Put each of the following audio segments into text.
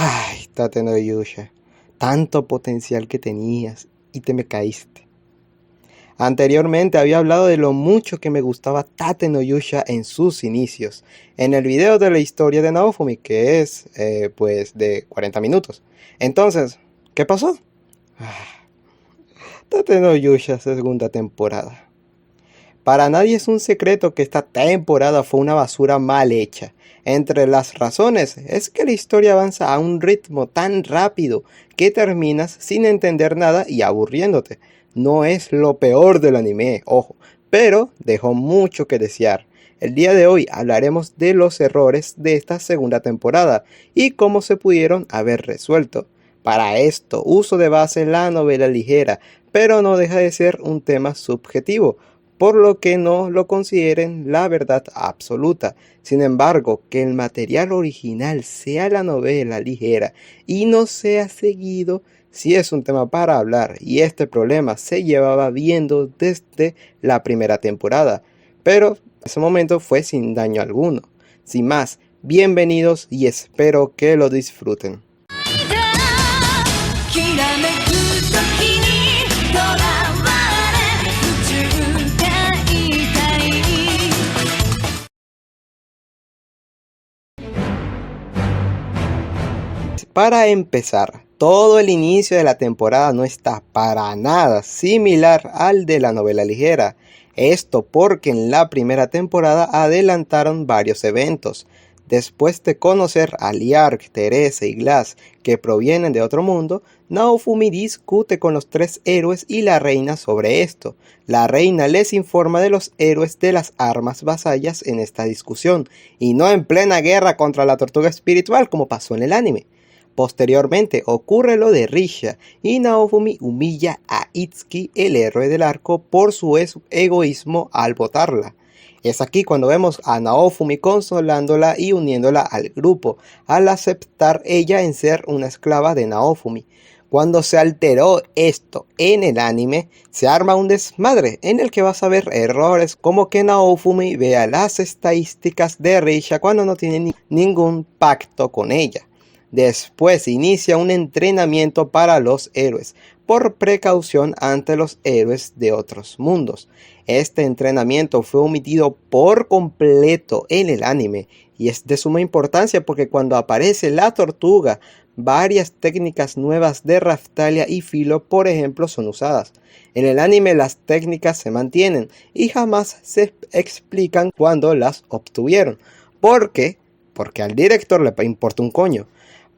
Ay, Tate no Yusha, tanto potencial que tenías y te me caíste. Anteriormente había hablado de lo mucho que me gustaba Tate no Yusha en sus inicios, en el video de la historia de Naofumi, que es, pues, de 40 minutos. Entonces, ¿qué pasó? Tate no Yusha segunda temporada. Para nadie es un secreto que esta temporada fue una basura mal hecha. Entre las razones es que la historia avanza a un ritmo tan rápido que terminas sin entender nada y aburriéndote. No es lo peor del anime, ojo, pero dejó mucho que desear. El día de hoy hablaremos de los errores de esta segunda temporada y cómo se pudieron haber resuelto. Para esto uso de base la novela ligera, pero no deja de ser un tema subjetivo, por lo que no lo consideren la verdad absoluta. Sin embargo, que el material original sea la novela ligera y no sea seguido, sí es un tema para hablar, y este problema se llevaba viendo desde la primera temporada, pero en ese momento fue sin daño alguno. Sin más, bienvenidos y espero que lo disfruten. Para empezar, todo el inicio de la temporada no está para nada similar al de la novela ligera. Esto porque en la primera temporada adelantaron varios eventos. Después de conocer a Liark, Teresa y Glass, que provienen de otro mundo, Naofumi discute con los tres héroes y la reina sobre esto. La reina les informa de los héroes de las armas vasallas en esta discusión, y no en plena guerra contra la tortuga espiritual como pasó en el anime. Posteriormente ocurre lo de Risha y Naofumi humilla a Itsuki, el héroe del arco, por su egoísmo al botarla. Es aquí cuando vemos a Naofumi consolándola y uniéndola al grupo, al aceptar ella en ser una esclava de Naofumi. Cuando se alteró esto en el anime, se arma un desmadre en el que vas a ver errores como que Naofumi vea las estadísticas de Risha cuando no tiene ningún pacto con ella. Después inicia un entrenamiento para los héroes, por precaución ante los héroes de otros mundos. Este entrenamiento fue omitido por completo en el anime, y es de suma importancia porque cuando aparece la tortuga, varias técnicas nuevas de Raftalia y Filo, por ejemplo, son usadas. En el anime las técnicas se mantienen y jamás se explican cuándo las obtuvieron. ¿Por qué? Porque al director le importa un coño.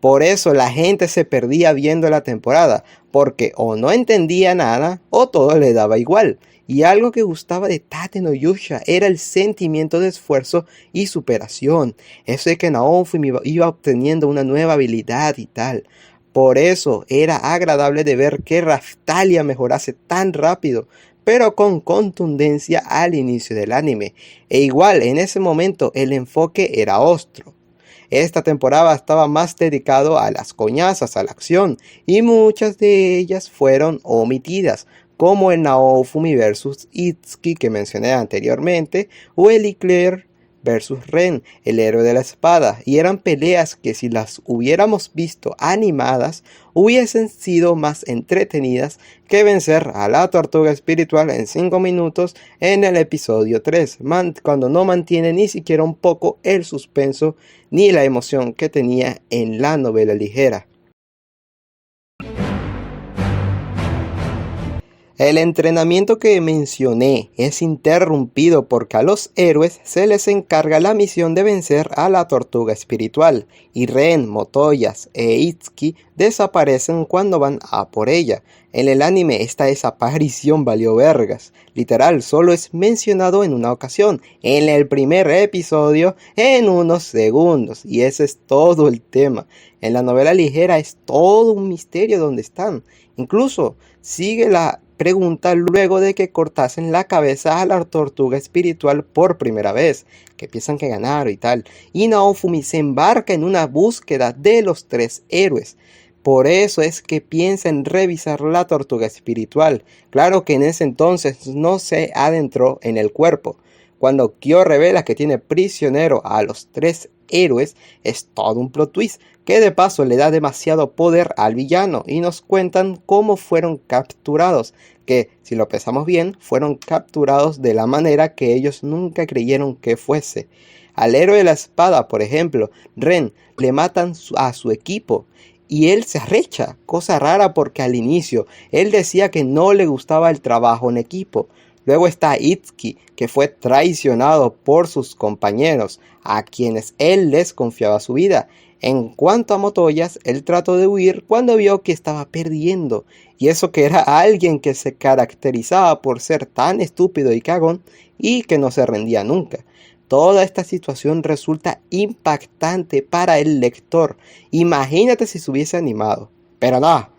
Por eso la gente se perdía viendo la temporada, porque o no entendía nada o todo le daba igual. Y algo que gustaba de Tate no Yusha era el sentimiento de esfuerzo y superación. Eso de que Naofumi iba obteniendo una nueva habilidad y tal. Por eso era agradable de ver que Raftalia mejorase tan rápido, pero con contundencia al inicio del anime. E igual en ese momento el enfoque era ostro. Esta temporada estaba más dedicado a las coñazas, a la acción, y muchas de ellas fueron omitidas, como el Naofumi vs Itsuki que mencioné anteriormente, o el Eclair vs Ren, el héroe de la espada, y eran peleas que si las hubiéramos visto animadas, hubiesen sido más entretenidas que vencer a la tortuga espiritual en 5 minutos en el episodio 3, cuando no mantiene ni siquiera un poco el suspenso ni la emoción que tenía en la novela ligera. El entrenamiento que mencioné es interrumpido porque a los héroes se les encarga la misión de vencer a la tortuga espiritual, y Ren, Motoyas e Itsuki desaparecen cuando van a por ella. En el anime esta desaparición valió vergas, literal solo es mencionado en una ocasión, en el primer episodio en unos segundos, y ese es todo el tema. En la novela ligera es todo un misterio dónde están, incluso sigue la pregunta luego de que cortasen la cabeza a la tortuga espiritual por primera vez, que piensan que ganaron y tal, y Naofumi se embarca en una búsqueda de los tres héroes. Por eso es que piensa en revisar la tortuga espiritual. Claro que en ese entonces no se adentró en el cuerpo. Cuando Kyo revela que tiene prisionero a los tres héroes es todo un plot twist que de paso le da demasiado poder al villano y nos cuentan cómo fueron capturados, que si lo pensamos bien, fueron capturados de la manera que ellos nunca creyeron que fuese. Al héroe de la espada, por ejemplo, Ren, le matan a su equipo y él se arrecha, cosa rara porque al inicio él decía que no le gustaba el trabajo en equipo. Luego está Itsuki, que fue traicionado por sus compañeros, a quienes él les confiaba su vida. En cuanto a Motoyas, él trató de huir cuando vio que estaba perdiendo, y eso que era alguien que se caracterizaba por ser tan estúpido y cagón y que no se rendía nunca. Toda esta situación resulta impactante para el lector. Imagínate si se hubiese animado. Pero no.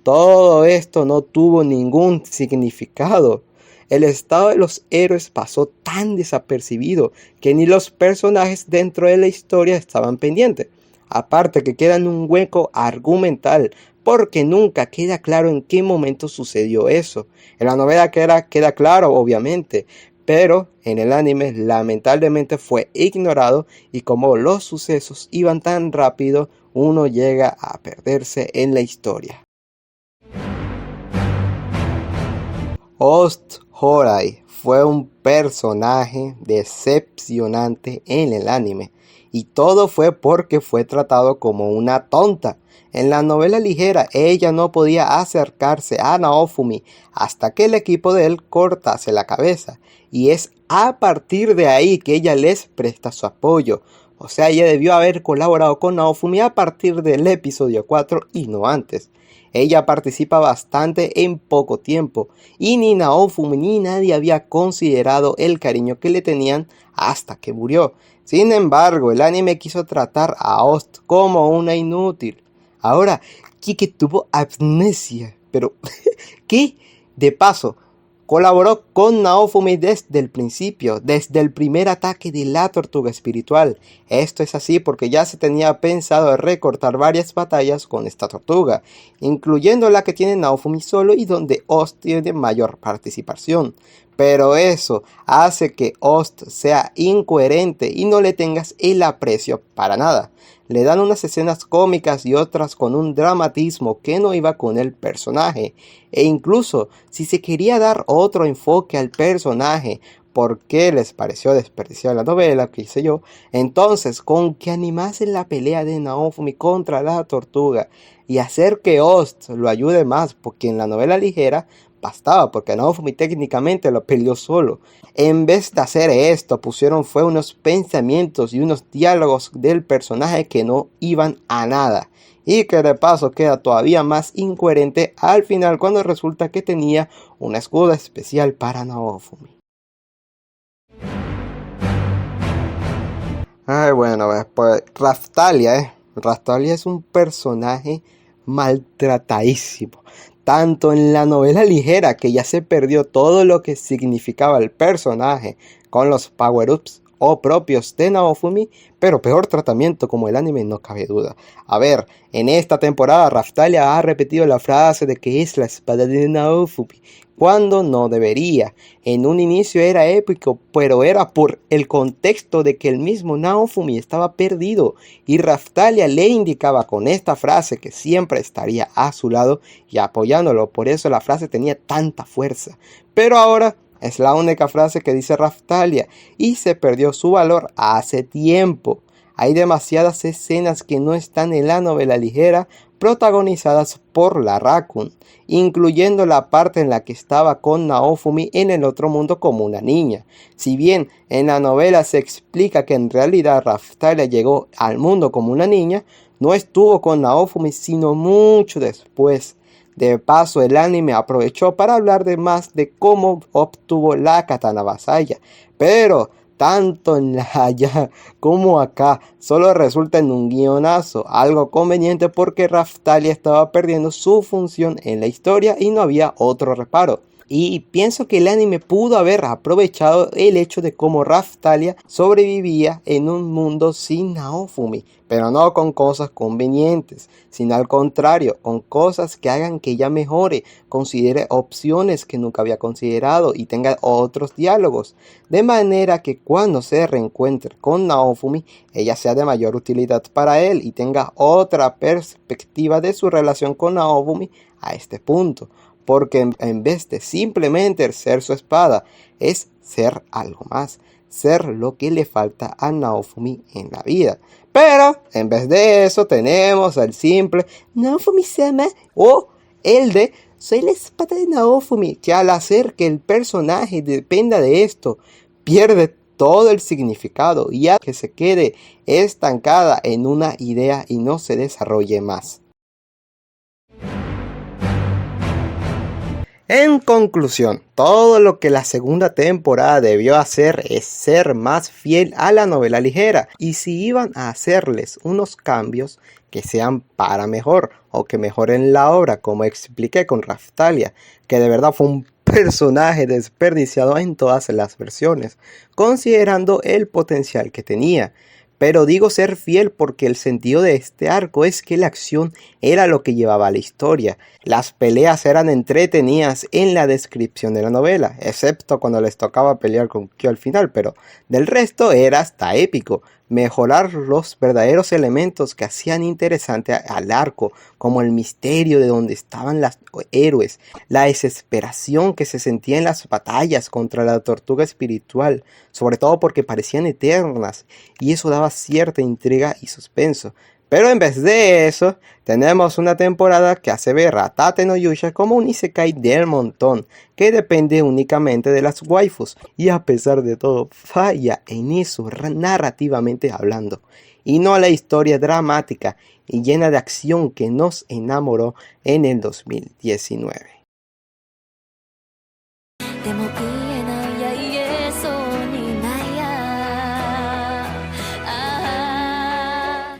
Todo esto no tuvo ningún significado. El estado de los héroes pasó tan desapercibido que ni los personajes dentro de la historia estaban pendientes. Aparte que queda en un hueco argumental porque nunca queda claro en qué momento sucedió eso. En la novela queda claro, obviamente, pero en el anime lamentablemente fue ignorado y como los sucesos iban tan rápido, uno llega a perderse en la historia. Ost Horai fue un personaje decepcionante en el anime y todo fue porque fue tratado como una tonta. En la novela ligera ella no podía acercarse a Naofumi hasta que el equipo de él cortase la cabeza y es a partir de ahí que ella les presta su apoyo. O sea, ella debió haber colaborado con Naofumi a partir del episodio 4 y no antes. Ella participa bastante en poco tiempo y ni Naofumi ni nadie había considerado el cariño que le tenían hasta que murió. Sin embargo, el anime quiso tratar a Ost como una inútil. Ahora, Kike tuvo amnesia, pero ¿qué? De paso, colaboró con Naofumi desde el principio, desde el primer ataque de la tortuga espiritual. Esto es así porque ya se tenía pensado recortar varias batallas con esta tortuga, incluyendo la que tiene Naofumi solo y donde Ost tiene mayor participación. Pero eso hace que Ost sea incoherente y no le tengas el aprecio para nada. Le dan unas escenas cómicas y otras con un dramatismo que no iba con el personaje. E incluso si se quería dar otro enfoque al personaje porque les pareció desperdiciar la novela, qué sé yo, entonces con que animasen la pelea de Naofumi contra la tortuga y hacer que Ost lo ayude más, porque en la novela ligera bastaba porque Naofumi técnicamente lo peleó solo. En vez de hacer esto, pusieron fue unos pensamientos y unos diálogos del personaje que no iban a nada. Y que de paso queda todavía más incoherente al final cuando resulta que tenía una escudo especial para Naofumi. Ay, bueno, pues Raftalia, Raftalia es un personaje maltratadísimo. Tanto en la novela ligera que ya se perdió todo lo que significaba el personaje con los power-ups o propios de Naofumi, pero peor tratamiento como el anime no cabe duda. A ver, en esta temporada Raftalia ha repetido la frase de que es la espada de Naofumi, cuando no debería. En un inicio era épico, pero era por el contexto de que el mismo Naofumi estaba perdido y Raftalia le indicaba con esta frase que siempre estaría a su lado y apoyándolo, por eso la frase tenía tanta fuerza. Pero ahora es la única frase que dice Raftalia y se perdió su valor hace tiempo. Hay demasiadas escenas que no están en la novela ligera protagonizadas por la Raccoon, incluyendo la parte en la que estaba con Naofumi en el otro mundo como una niña. Si bien en la novela se explica que en realidad Raftalia llegó al mundo como una niña, no estuvo con Naofumi sino mucho después. De paso, el anime aprovechó para hablar de más de cómo obtuvo la katana vasalla, pero tanto en la allá como acá solo resulta en un guionazo, algo conveniente porque Raftalia estaba perdiendo su función en la historia y no había otro reparo. Y pienso que el anime pudo haber aprovechado el hecho de cómo Raftalia sobrevivía en un mundo sin Naofumi, pero no con cosas convenientes, sino al contrario, con cosas que hagan que ella mejore, considere opciones que nunca había considerado y tenga otros diálogos, de manera que cuando se reencuentre con Naofumi, ella sea de mayor utilidad para él y tenga otra perspectiva de su relación con Naofumi a este punto. Porque en vez de simplemente ser su espada, es ser algo más, ser lo que le falta a Naofumi en la vida. Pero en vez de eso tenemos al simple Naofumi-sama o el de soy la espada de Naofumi, que al hacer que el personaje dependa de esto, pierde todo el significado y hace que se quede estancada en una idea y no se desarrolle más. En conclusión, todo lo que la segunda temporada debió hacer es ser más fiel a la novela ligera, y si iban a hacerles unos cambios, que sean para mejor o que mejoren la obra, como expliqué con Raftalia, que de verdad fue un personaje desperdiciado en todas las versiones, considerando el potencial que tenía. Pero digo ser fiel porque el sentido de este arco es que la acción era lo que llevaba a la historia. Las peleas eran entretenidas en la descripción de la novela, excepto cuando les tocaba pelear con Kyo al final, pero del resto era hasta épico. Mejorar los verdaderos elementos que hacían interesante al arco, como el misterio de dónde estaban los héroes, la desesperación que se sentía en las batallas contra la tortuga espiritual, sobre todo porque parecían eternas, y eso daba cierta intriga y suspenso. Pero en vez de eso, tenemos una temporada que hace ver a Tate no Yusha como un isekai del montón, que depende únicamente de las waifus, y a pesar de todo, falla en eso narrativamente hablando, y no la historia dramática y llena de acción que nos enamoró en el 2019.